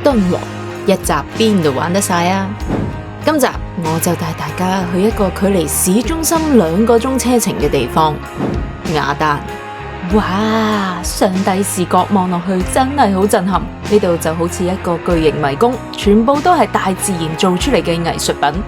敦煌，一集邊度玩得晒啊？今集我就帶大家去一個距離市中心2個鐘車程嘅地方——雅丹。哇！上帝視角望落去真係好震撼，呢度就好似一個巨型迷宮，全部都係大自然做出嚟嘅藝術品。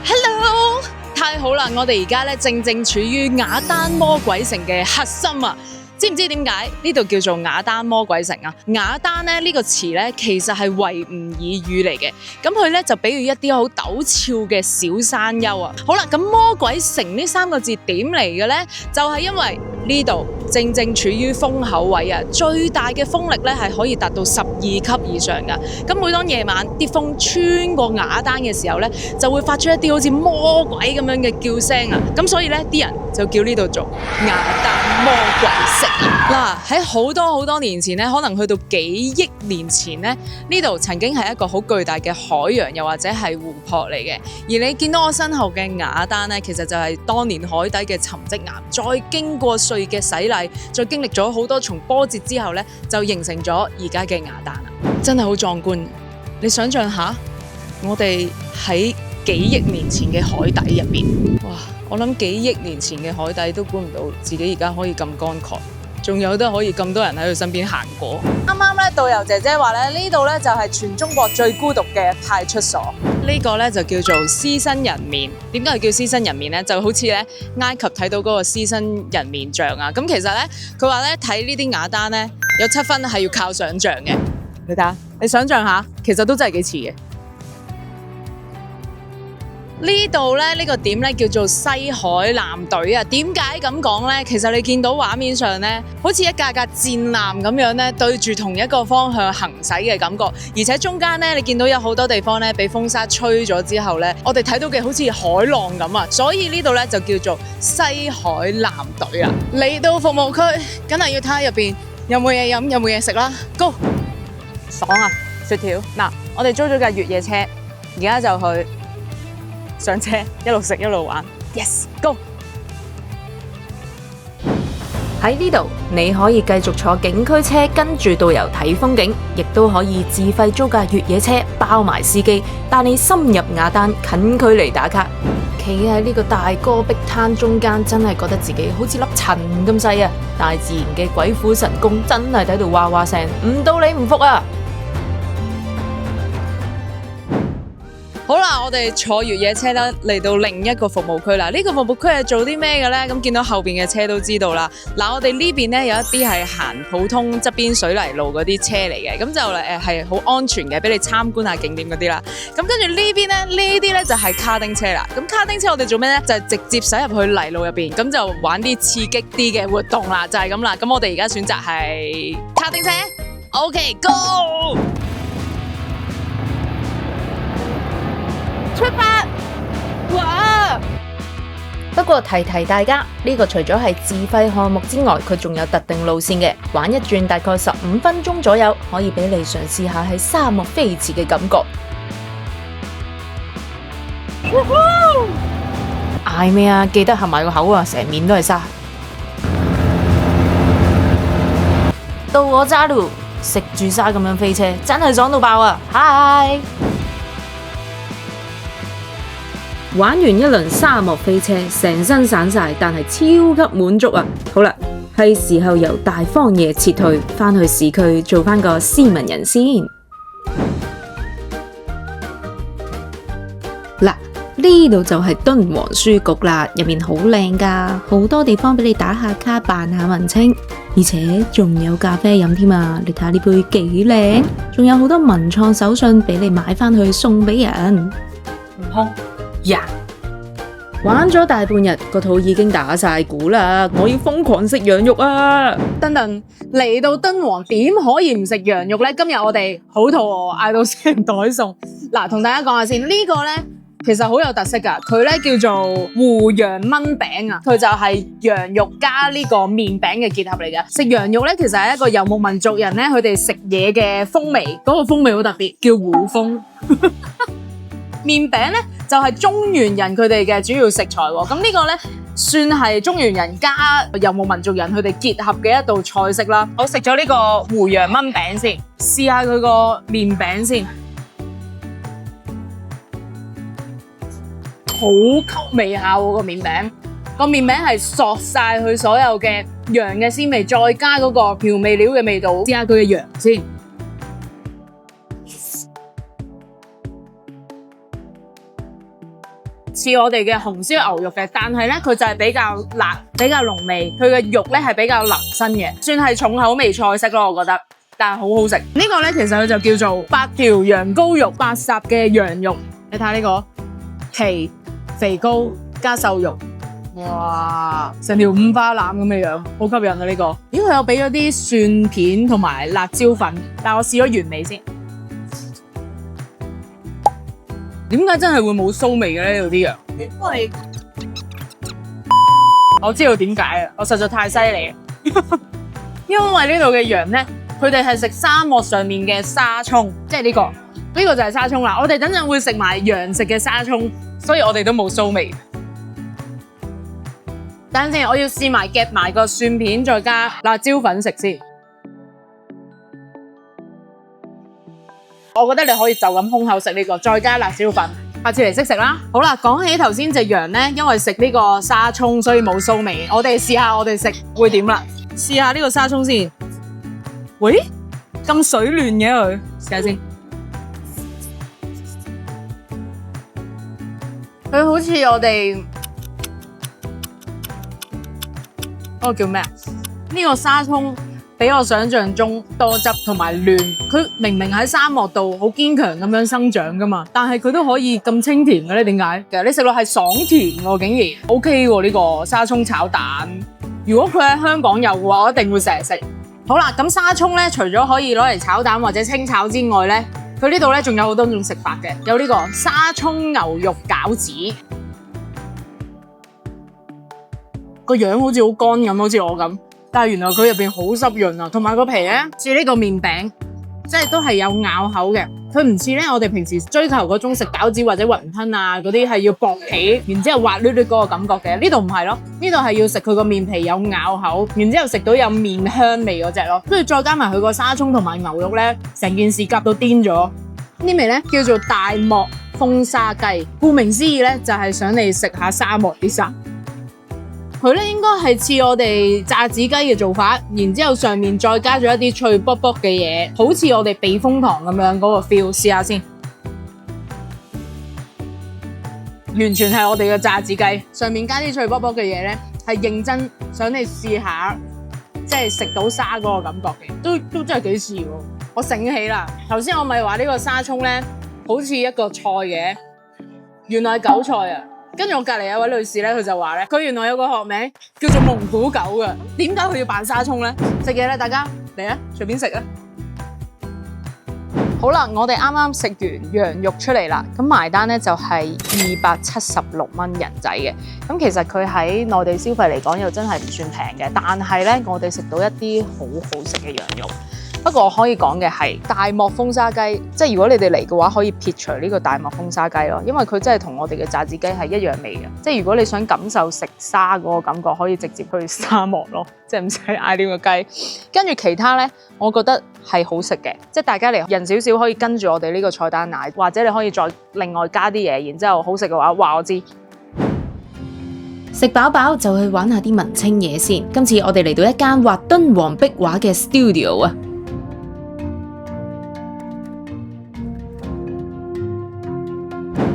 Hello， 太好啦！我哋而家正處於雅丹魔鬼城嘅核心啊！知唔知點解呢度叫做雅丹魔鬼城啊？雅丹呢個詞呢，其實係維吾爾語嚟嘅，咁佢就比喻一啲好陡峭嘅小山丘啊。好啦，咁魔鬼城呢3個字點嚟嘅呢？就係因為呢度正處於風口位啊，最大嘅風力呢係可以達到12級以上噶。咁每當夜晚啲風穿過雅丹嘅時候呢，就會發出一啲好似魔鬼咁樣嘅叫聲啊。咁所以呢啲人就叫呢度做雅丹魔鬼城。嗱，喺好多年前呢，可能去到幾億年前呢，呢度曾經係一個好巨大嘅海洋，又或者係湖泊嚟嘅。而你見到我身後嘅雅丹呢，其實就係當年海底嘅沉積岩，再經過歲月嘅洗禮，再經歷咗好多重波折之後呢，就形成咗而家嘅雅丹啦。真係好壯觀！你想象下，我哋喺幾億年前嘅海底入邊，哇！我諗幾億年前嘅海底都估唔到自己而家可以咁乾涸。仲有得可以咁多人喺佢身邊行過。啱啱咧，導遊姐姐話咧，呢度咧就係全中國最孤獨嘅派出所。呢個咧就叫做獅身人面。點解佢叫獅身人面咧？就好似咧埃及睇到嗰個獅身人面像啊。咁其實咧，佢話咧睇呢啲雅丹咧有7分係要靠想像嘅。你睇下，你想像下，其實都真係幾似嘅。呢度咧呢個點咧叫做西海艦隊啊。點解咁講呢？其實你見到畫面上咧，好似一架戰艦咁樣咧，對住同一個方向行駛嘅感覺。而且中間咧，你見到有好多地方咧，俾風沙吹咗之後咧，我哋睇到嘅好似海浪咁啊。所以呢度咧就叫做西海艦隊啊。嚟到服務區，梗係要睇下入邊有冇嘢飲，有冇嘢食啦。Go， 爽啊！雪條嗱，我哋租咗架越野車，而家就去上車，一路食一路玩。Yes， go！ 喺呢度，你可以繼續坐景區車跟住導遊睇風景，亦都可以自費租架越野車包埋司機，帶你深入雅丹近距離打卡。企喺呢個大戈壁灘中間，真係覺得自己好似粒塵咁細啊！大自然嘅鬼斧神工真係睇到哇哇聲，唔到你唔服啊！好啦，我哋坐越野車啦，嚟到另一個服務區啦。呢個服務區係做啲咩嘅呢？咁見到後邊嘅車都知道啦。嗱，我哋呢邊呢有一啲係行普通側邊水泥路嗰啲車嚟嘅，咁就係好安全嘅，俾你參觀下景點嗰啲啦。咁跟住呢邊呢，呢啲呢就係卡丁車啦。咁卡丁車我哋做咩呢？就係直接駛入去泥路入邊，咁就玩啲刺激啲嘅活動啦，就係咁啦。咁我哋而家選擇係卡丁車。OK，Go！出發！哇！不過提大家，呢個除咗係自費項目之外，佢仲有特定路線嘅，玩一轉大概15分鐘左右，可以俾你嘗試下喺沙漠飛馳嘅感覺。嗌咩啊？記得合埋個口啊！成面都係沙。到我揸嚕，食住沙咁樣飛車，真係爽到爆啊！嗨！玩完一輪沙漠飛車，成身散晒，但係超級滿足啊！好啦，係時候由大荒野撤退，返去市區做返個斯文人先。嗱，呢度就係敦煌書局啦，入面好靚㗎，好多地方俾你打下卡、扮下文青，而且仲有咖啡飲添啊！你睇下呢杯幾靚，仲有好多文創手信俾你買返去送俾人。悟空。玩咗大半日，個肚已經打晒鼓啦！我要瘋狂食羊肉啊！等等，嚟到敦煌點可以唔食羊肉呢？今日我哋好肚餓，嗌到成袋餸。嗱，同大家講下先，呢個呢其實好有特色㗎，佢呢叫做胡楊燜餅啊，佢就係羊肉加呢個麵餅嘅結合嚟嘅。食羊肉呢，其實係一個游牧民族人呢，佢哋食嘢嘅風味，嗰個風味好特別，叫胡風。麵餅呢，就係中原人佢哋嘅主要食材喎。咁呢個呢，算係中原人加游牧民族人佢哋結合嘅一道菜式啦。我食咗呢個胡楊炆餅先，試下佢個麵餅先，好吸味下喎個麵餅。個麵餅係索晒佢所有嘅羊嘅鮮味，再加嗰個調味料嘅味道。試下佢嘅羊先，似我哋嘅紅燒牛肉嘅，但係咧佢就係比較辣、比較濃味，佢嘅肉咧係比較腍身嘅，算係重口味菜式咯，我覺得。但係好好食。呢個咧其實佢就叫做8條羊羔肉8霎嘅羊肉，你睇下呢個皮肥膏加瘦肉。哇！成條五花腩咁嘅樣，好吸引啊！呢個，咦佢有俾咗啲蒜片同埋辣椒粉，但我試咗原味先。點解真係會冇騷味嘅呢度啲羊？因為我知道點解啊！我實在太犀利。因為呢度嘅羊咧，佢哋係食沙漠上面嘅沙葱，即係呢個就係沙葱啦。我哋等陣會食埋羊食嘅沙葱，所以我哋都冇騷味。等陣先，我要試埋夾埋個蒜片，再加辣椒粉食先。我覺得你可以就咁空口食呢個，再加辣椒粉。下次嚟識食啦。好啦，講起頭先隻羊咧，因為食呢個沙葱，所以冇騷味。我哋試下我哋食會點啦。試下呢個沙葱先。喂，咁水嫩嘅佢，試下先。佢好似我哋。嗰個叫咩啊？呢個沙葱比我想象中多汁同埋嫩。佢明明喺沙漠度好堅強咁樣生長噶嘛，但係佢都可以咁清甜嘅咧？點解？其實你食落係爽甜喎，竟然 OK 喎呢個沙葱炒蛋。如果佢喺香港有嘅話，我一定會成日食。好啦，咁沙葱咧，除咗可以攞嚟炒蛋或者清炒之外咧，佢呢度咧仲有好多種食法嘅，有呢個沙葱牛肉餃子。個樣好似好乾咁，好似我咁，但係原來佢入邊好濕潤啊，同埋個皮咧似呢個麵餅，即係都係有咬口嘅。佢唔似咧我哋平時追求嗰種食餃子或者雲吞啊嗰啲係要薄皮，然之後滑捋捋嗰個感覺嘅。呢度唔係咯，呢度係要食佢個麵皮有咬口，然之後食到有麵香味嗰隻咯，跟住再加埋佢個沙葱同埋牛肉咧，成件事夾到癲咗。呢味咧叫做大漠風沙雞，顧名思義咧就係想你食下沙漠啲沙。佢咧應該係似我哋炸子雞嘅做法，然之後上面再加咗一啲脆卜卜嘅嘢，好似我哋避風塘咁樣嗰個 feel。試下先，完全係我哋嘅炸子雞，上面加啲脆卜卜嘅嘢咧，係認真想你試下，即係食到沙嗰個感覺嘅，都真係幾似喎。我醒起啦，頭先我咪話呢個沙葱咧，好似一個菜嘅，原來係韭菜啊！跟住我隔離有位女士咧，佢就話咧，佢原來有個學名叫做蒙古狗嘅。點解佢要扮沙葱咧？食嘢咧，大家嚟啊，隨便食啊！好啦，我哋啱啱食完羊肉出嚟啦，咁埋單咧就係276蚊人仔嘅。咁其實佢喺內地消費嚟講又真係唔算平嘅，但係咧我哋食到一啲好好食嘅羊肉。不過我可以講嘅係大漠風沙雞，即係如果你哋嚟嘅話，可以撇除呢個大漠風沙雞咯，因為佢真係同我哋嘅炸子雞係一樣味嘅。即係如果你想感受食沙嗰個感覺，可以直接去沙漠咯，即係唔使嗌呢個雞。跟住其他呢，我覺得係好食嘅，即係大家嚟人少少可以跟住我哋呢個菜單嗌，或者你可以再另外加啲嘢，然之後好食嘅話，話我知。食飽飽就去玩下啲文青嘢先。今次我哋嚟到一間畫敦煌壁畫嘅 studio 啊！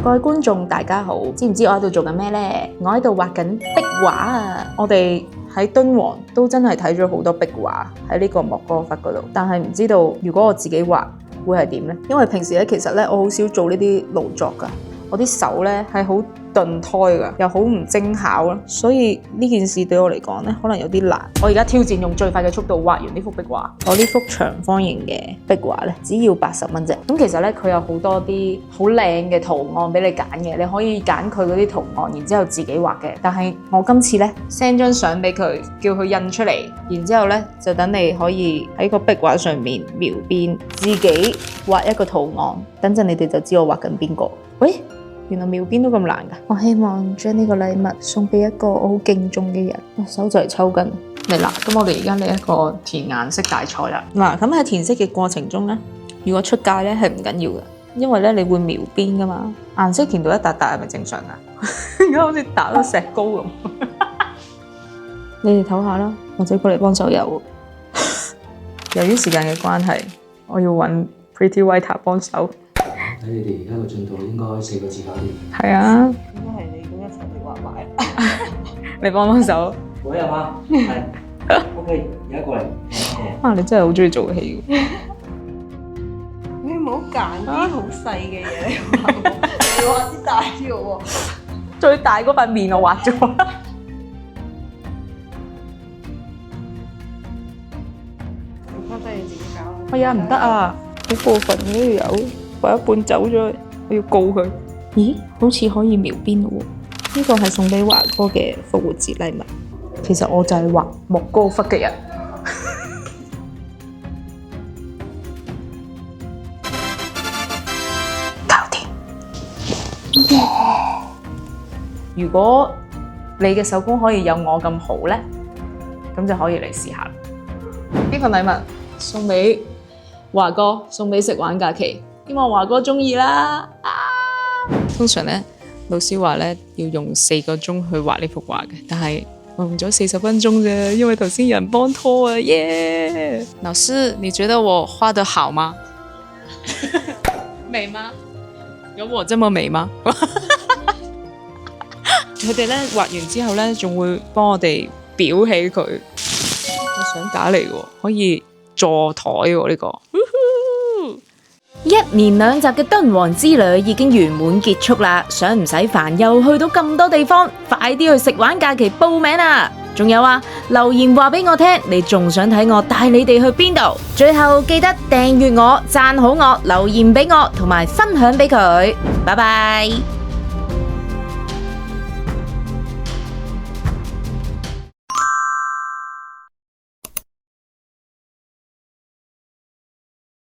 各位觀眾大家好，知唔知我喺度做緊咩呢？我喺度畫緊壁畫啊！我哋喺敦煌都真係睇咗好多壁畫喺呢個莫高窟嗰度，但係唔知道如果我自己畫會係點呢？因為平時咧其實咧我好少做呢啲勞作噶，我啲手咧係好鈍胎噶，又好唔精巧啦，所以呢件事對我嚟講咧可能有啲難。我而家挑戰用最快嘅速度畫完呢幅壁畫。我呢幅長方形嘅壁畫咧，只要80蚊啫。咁其實咧佢有好多啲好靚嘅圖案俾你揀嘅，你可以揀佢嗰啲圖案，然之後自己畫嘅。但係我今次咧 send 張相俾佢，叫佢印出嚟，然之後咧就等你可以喺個壁畫上面描邊，自己畫一個圖案。等陣你哋就知我畫緊邊個。喂？原來描邊都咁難㗎。我希望將呢個禮物送俾一個我好敬重嘅人。我手就嚟抽筋。嚟啦，咁我哋而家嚟一個填顏色大賽啦。嗱，咁喺填色嘅過程中咧，如果出界咧係唔緊要嘅，因為咧你會描邊㗎嘛。顏色填到一笪笪係咪正常㗎？而家好似打到石膏咁。你哋唞下啦，或者過嚟幫手游。由於時間嘅關係，我要揾 Pretty Whiter 幫手。睇你哋而家個進度應該4個字搞掂。係啊，應該係你咁一齊嚟畫畫。你幫手。我有啊，係。OK， 而家過嚟。啊，你真係好中意做戲喎。你唔好揀啲好細嘅嘢嚟畫喎，你畫啲大啲喎。最大嗰塊面我畫咗。翻返你自己搞。係啊，唔得啊，好過分嘅呢條友，畫一半走咗，我要告佢。咦，好似可以描邊咯喎？呢個係送俾華哥嘅復活節禮物。其實我就係畫莫高窟嘅人。搞掂。如果你嘅手工可以有我咁好咧，咁就可以嚟試下啦。呢份禮物送俾華哥，送俾食玩假期，希望華哥中意啦。通常咧，老師話咧要用4個鐘去畫呢幅畫嘅，但係我用咗40分鐘啫，因為頭先有人幫拖啊，耶！老師，你覺得我畫得好嗎？美嗎？有我這麼美嗎？佢哋咧畫完之後咧，仲會幫我哋裱起佢。係相架嚟喎，可以座台喎呢個。1連2集嘅敦煌之旅已經圓滿結束啦，想唔使煩又去到咁多地方，快啲去食玩假期報名啦！仲有啊，留言話俾我聽，你仲想睇我帶你哋去邊度？最後記得訂閱我、讚好我、留言俾我，同埋分享俾佢。拜拜。